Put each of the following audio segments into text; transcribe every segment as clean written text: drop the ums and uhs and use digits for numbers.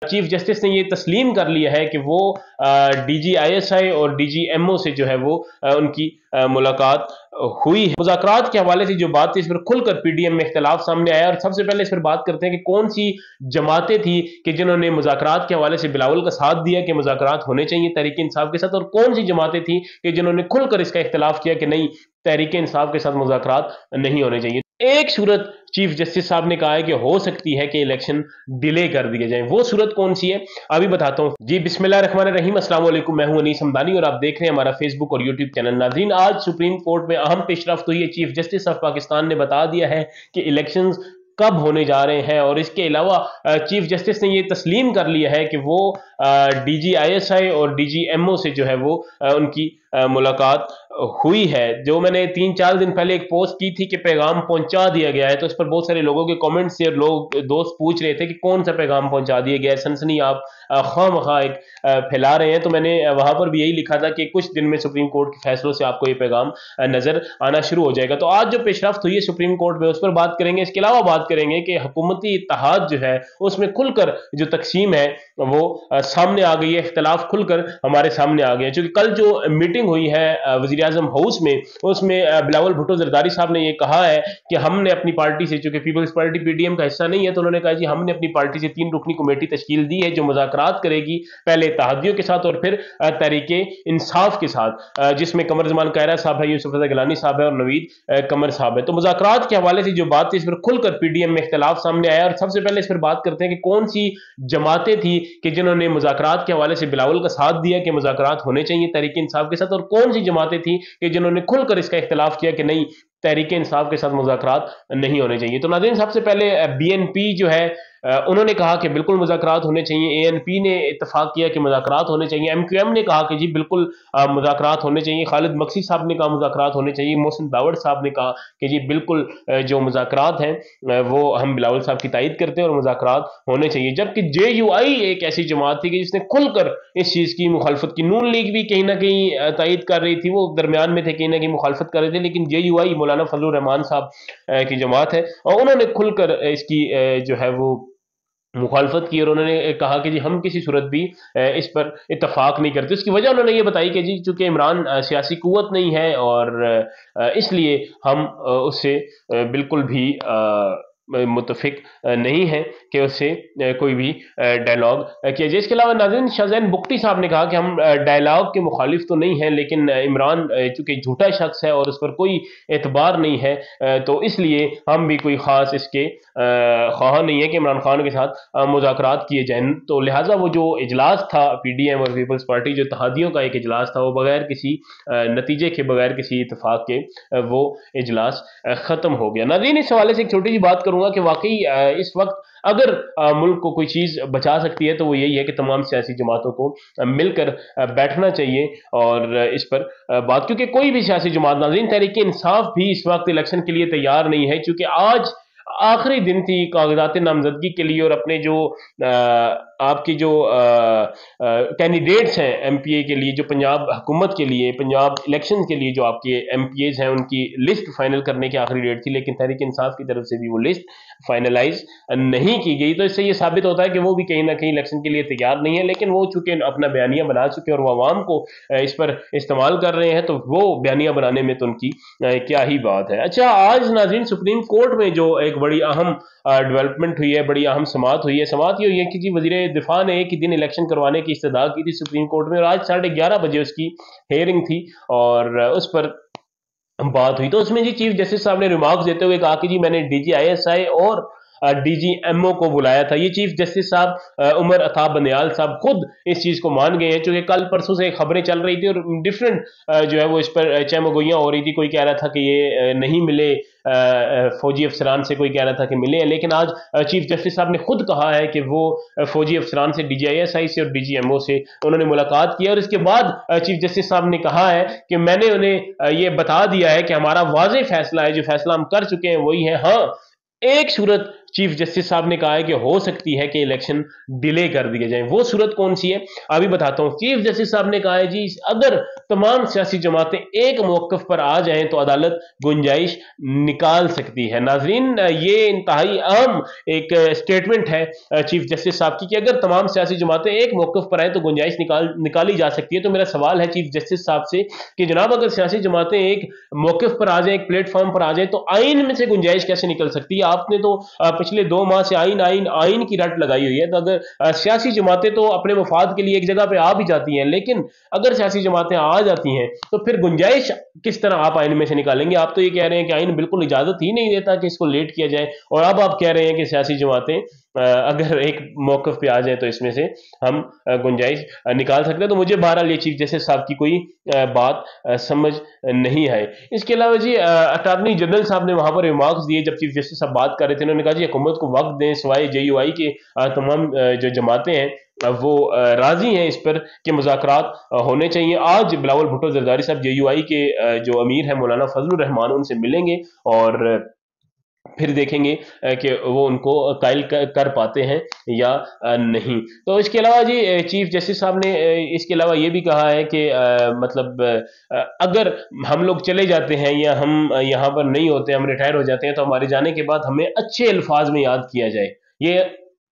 Chief justice ने ये तस्लीम कर लिया है कि वो DGISI और DGMO से जो है वो उनकी मुलाकात हुई है। मुज़ाकरात के हवाले से जो बात थी, इस पर खुलकर PDM में इख्तिलाफ सामने आया और सबसे पहले इस पर बात करते हैं कि कौन सी जमातें थी कि जिन्होंने मुज़ाकरात के हवाले से बिलावल का साथ दिया कि मुज़ाकरात होने चाहिए तहरीक इंसाफ के साथ, और कौन सी जमातें थी कि जिन्होंने खुलकर इसका इख्तिलाफ किया कि नहीं, तहरीक इंसाफ के साथ मुज़ाकरात नहीं होने चाहिए। एक सूरत चीफ जस्टिस साहब ने कहा है कि हो सकती है कि इलेक्शन डिले कर दिए जाए। वो सूरत कौन सी है अभी बताता हूं जी। बिस्मिल्लाहिर्रहमानिर्रहीम, अस्सलाम वालेकुम। मैं हूं अनीस हमदानी और आप देख रहे हैं हमारा फेसबुक और यूट्यूब चैनल। नाज़रीन, आज सुप्रीम कोर्ट में अहम पेशरफ्त हुई है। चीफ जस्टिस ऑफ पाकिस्तान ने बता दिया है कि इलेक्शंस कब होने जा रहे हैं, और इसके अलावा चीफ जस्टिस ने यह तस्लीम कर लिया है कि वो DGISI और DGMO से जो है वो उनकी मुलाकात हुई है। जो मैंने 3-4 दिन पहले एक पोस्ट की थी कि पैगाम पहुंचा दिया गया है, तो इस पर बहुत सारे लोगों के कमेंट से लोग दोस्त पूछ रहे थे कि कौन सा पैगाम पहुंचा दिया गया है, सनसनी आप खामखा एक फैला रहे हैं। तो मैंने वहां पर भी यही लिखा था कि कुछ दिन में सुप्रीम कोर्ट के फैसलों से आपको ये पैगाम नजर आना शुरू हो जाएगा। तो आज जो पेशरफ्त हुई है सुप्रीम कोर्ट में, उस पर बात करेंगे। इसके अलावा बात करेंगे कि हुकूमती इत्तेहाद जो है उसमें खुलकर जो तकसीम है वो सामने आ गई है, इख्तलाफ खुलकर हमारे सामने आ गए। क्योंकि कल जो मीटिंग हुई है वजीर आजम हाउस में, उसमें बिलावल भुट्टो जरदारी साहब ने ये कहा है कि हमने अपनी पार्टी से, चूंकि पीपल्स पार्टी PDM का हिस्सा नहीं है, तो उन्होंने कहा जी हमने अपनी पार्टी से 3 रुकनी कमेटी तश्कील दी है जो मुज़ाकरात करेगी, पहले इत्तेहादियों के साथ और फिर तहरीके इंसाफ के साथ, जिसमें कमर जमान कायरा साहब है, यूसुफ रज़ा गिलानी साहब है और नवीद कमर साहब है। तो मुज़ाकरात के हवाले से जो बात थी, इस पर खुलकर PDM में इख्तिलाफ सामने आया और सबसे पहले इस पर बात करते हैं कि कौन सी जमातें थी कि जिन्होंने मुज़ाकरात के हवाले से बिलावल का साथ दिया कि मुज़ाकरात होने चाहिए तहरीक इंसाफ के साथ, और कौन सी जमातें थी कि जिन्होंने खुलकर इसका इख्तिलाफ किया कि नहीं, तहरीक इंसाफ के साथ मुज़ाकरात नहीं होने चाहिए। तो नाज़रीन, सबसे पहले BNP जो है उन्होंने कहा कि बिल्कुल मुज़ाकरात होने चाहिए। ANP ने इत्तफाक किया कि मुज़ाकरात होने चाहिए। MQM ने कहा कि जी बिल्कुल मुज़ाकरात होने चाहिए। खालिद मक्सी साहब ने कहा मुज़ाकरात होने चाहिए। मोहसिन दावड़ साहब ने कहा कि जी बिल्कुल जो मुज़ाकरात हैं वो हम बिलावल साहब की तायद करते हैं और मुज़ाकरात होने चाहिए। जबकि JUI एक ऐसी जमात थी कि जिसने खुलकर इस चीज़ की मुखालफत की। नून लीग भी कहीं ना कहीं तायद कर रही थी, वो दरमियान में थे, कहीं ना कहीं मुखालफत कर रहे थे, लेकिन JUI मौलाना फजलुर रहमान साहब की जमात है और उन्होंने खुलकर इसकी जो है वो मुखालफत की और उन्होंने कहा कि जी हम किसी सूरत भी इस पर इत्तफाक नहीं करते। उसकी वजह उन्होंने ये बताई कि जी चूंकि इमरान सियासी कुव्वत नहीं है और इसलिए हम उससे बिल्कुल भी मुतफिक नहीं है कि उससे कोई भी डायलॉग किया जाए। इसके अलावा नाज़रीन, शाहजैन बुख्ती साहब ने कहा कि हम डायलॉग के मुखालिफ तो नहीं है, लेकिन इमरान चूंकि झूठा शख्स है और उस पर कोई एतबार नहीं है, तो इसलिए हम भी कोई ख़ास इसके ख्वाह नहीं है कि इमरान खान के साथ मुज़ाकरात किए जाएँ। तो लिहाजा वो जो इजलास था PDM और पीपल्स पार्टी जो इत्तेहादियों का एक इजलास था, वो बगैर किसी नतीजे के, बगैर किसी इतफाक के वो इजलास ख़त्म हो गया। नाज़रीन, इस हवाले से एक छोटी सी बात करूँगा कि वाकई इस वक्त अगर मुल्क को कोई चीज़ बचा सकती है तो वो यही है कि तमाम सियासी जमातों को मिलकर बैठना चाहिए और इस पर बात, क्योंकि कोई भी सियासी जमात, नाज़रीन तहरीक इंसाफ भी इस वक्त इलेक्शन के लिए तैयार नहीं है, क्योंकि आज आखिरी दिन थी कागजात नामजदगी के लिए और अपने जो आपकी जो कैंडिडेट्स हैं MPA के लिए, जो पंजाब हुकूमत के लिए, पंजाब इलेक्शन के लिए जो आपके MPAs हैं, उनकी लिस्ट फाइनल करने की आखिरी डेट थी, लेकिन तहरीक इंसाफ की तरफ से भी वो लिस्ट फाइनलाइज नहीं की गई। तो इससे ये साबित होता है कि वो भी कहीं ना कहीं इलेक्शन के लिए तैयार नहीं है, लेकिन वो चूंकि अपना बयानिया बना चुके और वो आवाम को इस पर इस्तेमाल कर रहे हैं, तो वो बयानिया बनाने में तो उनकी क्या ही बात है। अच्छा, आज नाज़रीन सुप्रीम कोर्ट में जो एक बड़ी अहम डेवलपमेंट हुई है, बड़ी अहम समात हुई है। समात ये हुई है कि जी वजीर दिफा ने एक ही दिन इलेक्शन करवाने की इस्तदा की थी सुप्रीम कोर्ट में और आज 11:30 बजे उसकी हेयरिंग थी और उस पर बात हुई। तो उसमें जी चीफ जस्टिस साहब ने रिमार्क्स देते हुए कहा कि जी मैंने DGISI और DGMO को बुलाया था। ये चीफ जस्टिस साहब उमर अता बंदयाल साहब खुद इस चीज़ को मान गए हैं, क्योंकि कल परसों से खबरें चल रही थी और डिफरेंट जो है वो इस पर चहमगोइयाँ हो रही थी। कोई कह रहा था कि ये नहीं मिले फौजी अफसरान से, कोई कह रहा था कि मिले हैं, लेकिन आज चीफ जस्टिस साहब ने खुद कहा है कि वो फौजी अफसरान से, DGISI से और DGMO से उन्होंने मुलाकात की और इसके बाद चीफ जस्टिस साहब ने कहा है कि मैंने उन्हें ये बता दिया है कि हमारा वाज़ेह फैसला है, जो फैसला हम कर चुके हैं वही है। हाँ, एक सूरत चीफ जस्टिस साहब ने कहा है कि हो सकती है कि इलेक्शन डिले कर दिए जाए। वो सूरत कौन सी है अभी बताता हूं। चीफ जस्टिस साहब ने कहा है जी, अगर तमाम सियासी जमातें एक मौकफ पर आ जाएं तो अदालत गुंजाइश निकाल सकती है। नाजरीन, ये इंतहाई अहम एक स्टेटमेंट है चीफ जस्टिस साहब की कि अगर तमाम सियासी जमातें एक मौकफ पर आए तो गुंजाइश निकाली जा सकती है। तो मेरा सवाल है चीफ जस्टिस साहब से कि जनाब, अगर सियासी जमातें एक मौकफ पर आ जाए, एक प्लेटफॉर्म पर आ जाए, तो आइन में से गुंजाइश कैसे निकल सकती है? आपने तो पिछले 2 माह से आइन आइन आइन की रट लगाई हुई है। तो अगर सियासी जमातें तो अपने मफाद के लिए एक जगह पे आ भी जाती हैं, लेकिन अगर सियासी जमातें आ जाती हैं तो फिर गुंजाइश किस तरह आप आइन में से निकालेंगे? आप तो ये कह रहे हैं कि आइन बिल्कुल इजाजत ही नहीं देता कि इसको लेट किया जाए, और अब आप कह रहे हैं कि सियासी जमातें अगर एक मौकफ पे आ जाए तो इसमें से हम गुंजाइश निकाल सकते हैं। तो मुझे बहरहाल ये चीफ जस्टिस साहब की कोई बात समझ नहीं आई। इसके अलावा जी, अटॉर्नी जनरल साहब ने वहां पर रिमार्क्स दिए जब चीफ जस्टिस साहब बात कर रहे थे। उन्होंने कहा जी, हुकूमत को वक्त दें, सिवाय JUI के तमाम जो जमातें हैं वो राजी हैं इस पर कि मुज़ाकरात होने चाहिए। आज बिलावल भुट्टो जरदारी साहब JUI के जो अमीर हैं मौलाना फजलुर रहमान, उनसे मिलेंगे और फिर देखेंगे कि वो उनको कायल कर पाते हैं या नहीं। तो इसके अलावा जी, चीफ जस्टिस साहब ने इसके अलावा ये भी कहा है कि मतलब अगर हम लोग चले जाते हैं या हम यहाँ पर नहीं होते, हम रिटायर हो जाते हैं, तो हमारे जाने के बाद हमें अच्छे अल्फाज में याद किया जाए। ये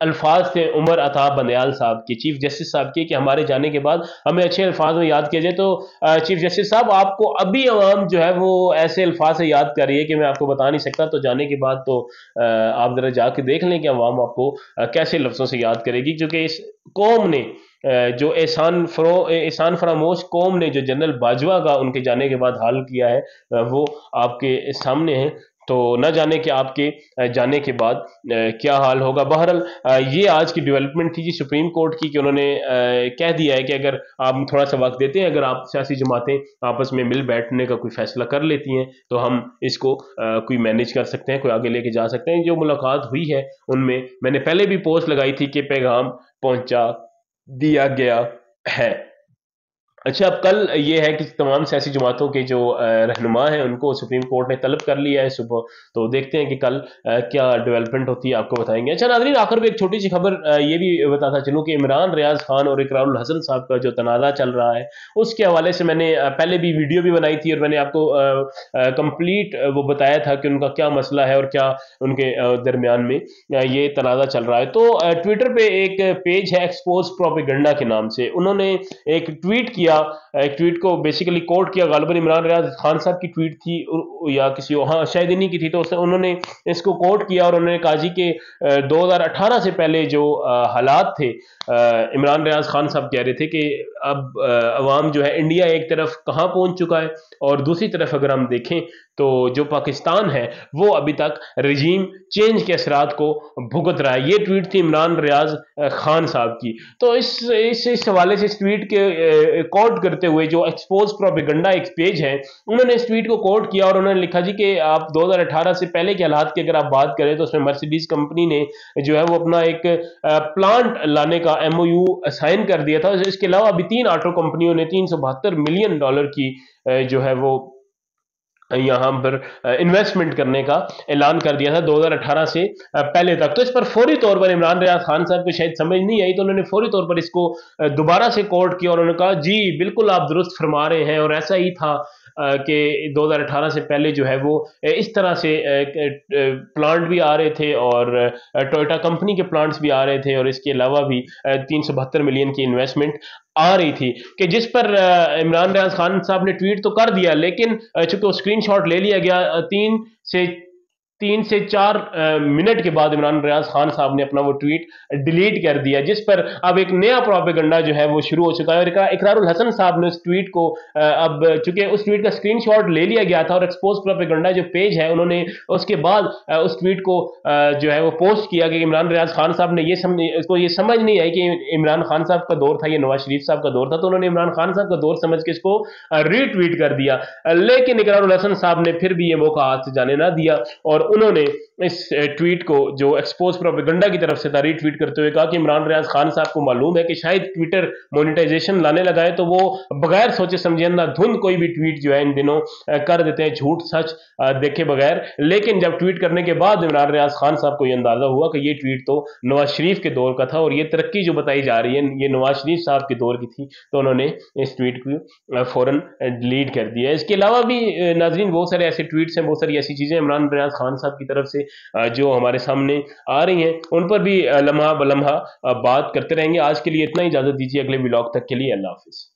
अल्फाज थे उमर अता बंदयाल साहब के, चीफ जस्टिस साहब के, कि हमारे जाने के बाद हमें अच्छे अल्फाज में याद किया जाए। तो चीफ जस्टिस साहब, आपको अभी अवाम जो है वो ऐसे अल्फाज से याद कर रही है कि मैं आपको बता नहीं सकता। तो जाने के बाद तो आप जरा जाके देख लें कि अवाम आपको कैसे लफ्जों से याद करेगी, क्योंकि इस कौम ने जो एहसान फरामोश कौम ने जो जनरल बाजवा का उनके जाने के बाद हाल किया है वो आपके सामने है। तो न जाने कि आपके जाने के बाद क्या हाल होगा। बहरहाल ये आज की डेवलपमेंट थी जी सुप्रीम कोर्ट की, कि उन्होंने कह दिया है कि अगर आप थोड़ा सा वक्त देते हैं, अगर आप सियासी जमातें आपस में मिल बैठने का कोई फैसला कर लेती हैं, तो हम इसको कोई मैनेज कर सकते हैं, कोई आगे लेके जा सकते हैं। जो मुलाकात हुई है उनमें मैंने पहले भी पोस्ट लगाई थी कि पैगाम पहुंचा दिया गया है। अच्छा, अब कल ये है कि तमाम सियासी जमातों के जो रहनुमा हैं उनको सुप्रीम कोर्ट ने तलब कर लिया है सुबह। तो देखते हैं कि कल क्या डेवलपमेंट होती है, आपको बताएंगे। अच्छा नाज़रीन, आखिर में एक छोटी सी खबर ये भी बताता चलूँ कि इमरान रियाज खान और इकरारुल हसन साहब का जो तनाज़ा चल रहा है, उसके हवाले से मैंने पहले भी वीडियो भी बनाई थी और मैंने आपको कंप्लीट वो बताया था कि उनका क्या मसला है और क्या उनके दरमियान में ये तनाज़ा चल रहा है। तो ट्विटर पे एक पेज है एक्सपोज प्रोपेगेंडा के नाम से, उन्होंने एक ट्वीट किया, एक ट्वीट को बेसिकली कोट किया, गालिबन इमरान रियाज खान साहब की ट्वीट थी या किसी, हाँ शायद इन्हीं की थी। तो उन्होंने इसको कोट किया और उन्होंने कहा जी कि 2018 से पहले जो हालात थे, इमरान रियाज खान साहब कह रहे थे कि अब अवाम जो है, इंडिया एक तरफ कहाँ पहुंच चुका है और दूसरी तरफ अगर हम देखें तो जो पाकिस्तान है वो अभी तक रजीम चेंज के असरात को भुगत रहा है। ये ट्वीट थी इमरान रियाज खान साहब की। तो इस हवाले से इस ट्वीट के कोट करते हुए जो एक्सपोज प्रोपेगेंडा एक पेज है, उन्होंने इस ट्वीट को कोट किया और उन्होंने लिखा जी कि आप 2018 से पहले के हालात की अगर आप बात करें तो उसमें मर्सिडीज कंपनी ने जो है वो अपना एक प्लांट लाने का MOU साइन कर दिया था। इसके अलावा अभी 3 ऑटो कंपनियों ने $372 मिलियन की जो है वो यहाँ पर इन्वेस्टमेंट करने का ऐलान कर दिया था 2018 से पहले तक। तो इस पर फौरी तौर पर इमरान रियाज खान साहब को शायद समझ नहीं आई, तो उन्होंने फौरी तौर पर इसको दोबारा से कोट किया और उन्होंने कहा जी बिल्कुल आप दुरुस्त फरमा रहे हैं, और ऐसा ही था कि 2018 से पहले जो है वो इस तरह से प्लांट भी आ रहे थे और टोयोटा कंपनी के प्लांट्स भी आ रहे थे, और इसके अलावा भी 372 मिलियन की इन्वेस्टमेंट आ रही थी, कि जिस पर इमरान रियाज खान साहब ने ट्वीट तो कर दिया, लेकिन चूंकि वो स्क्रीनशॉट ले लिया गया, 3 से 4 मिनट के बाद इमरान रियाज खान साहब ने अपना वो ट्वीट डिलीट कर दिया, जिस पर अब एक नया प्रोपेगेंडा जो है वो शुरू हो चुका है। और इकरारुल हसन साहब ने उस ट्वीट को अब चूंकि उस ट्वीट का स्क्रीनशॉट ले लिया गया था और एक्सपोज प्रोपेगेंडा जो पेज है उन्होंने उसके बाद उस ट्वीट को जो है वो पोस्ट किया कि इमरान रियाज खान साहब ने ये समझ नहीं आई कि इमरान खान साहब का दौर था, ये नवाज शरीफ साहब का दौर था, तो उन्होंने इमरान खान साहब का दौर समझ के इसको रीट्वीट कर दिया। लेकिन इकरारुल हसन साहब ने फिर भी ये मौका हाथ से जाने ना दिया और उन्होंने इस ट्वीट को जो एक्सपोज प्रोपेगेंडा की तरफ से था रीट्वीट करते हुए कहा कि इमरान रियाज खान साहब को मालूम है कि शायद ट्विटर मोनेटाइजेशन लाने लगा है, तो वो बगैर सोचे समझे अंधाधुंध कोई भी ट्वीट जो है इन दिनों कर देते हैं, झूठ सच देखे बगैर। लेकिन जब ट्वीट करने के बाद इमरान रियाज खान साहब को ये अंदाजा हुआ कि ये ट्वीट तो नवाज शरीफ के दौर का था और ये तरक्की जो बताई जा रही है ये नवाज शरीफ साहब के दौर की थी, तो उन्होंने इस ट्वीट को फौरन डिलीट कर दिया। इसके अलावा भी नाजरीन बहुत सारे ऐसे ट्वीट्स हैं, बहुत सारी ऐसी चीज़ें इमरान रियाज खान साहब की तरफ से जो हमारे सामने आ रही हैं, उन पर भी लम्हा बलम्हा बात करते रहेंगे। आज के लिए इतना ही, इजाज़त दीजिए, अगले व्लॉग तक के लिए अल्लाह हाफिज़।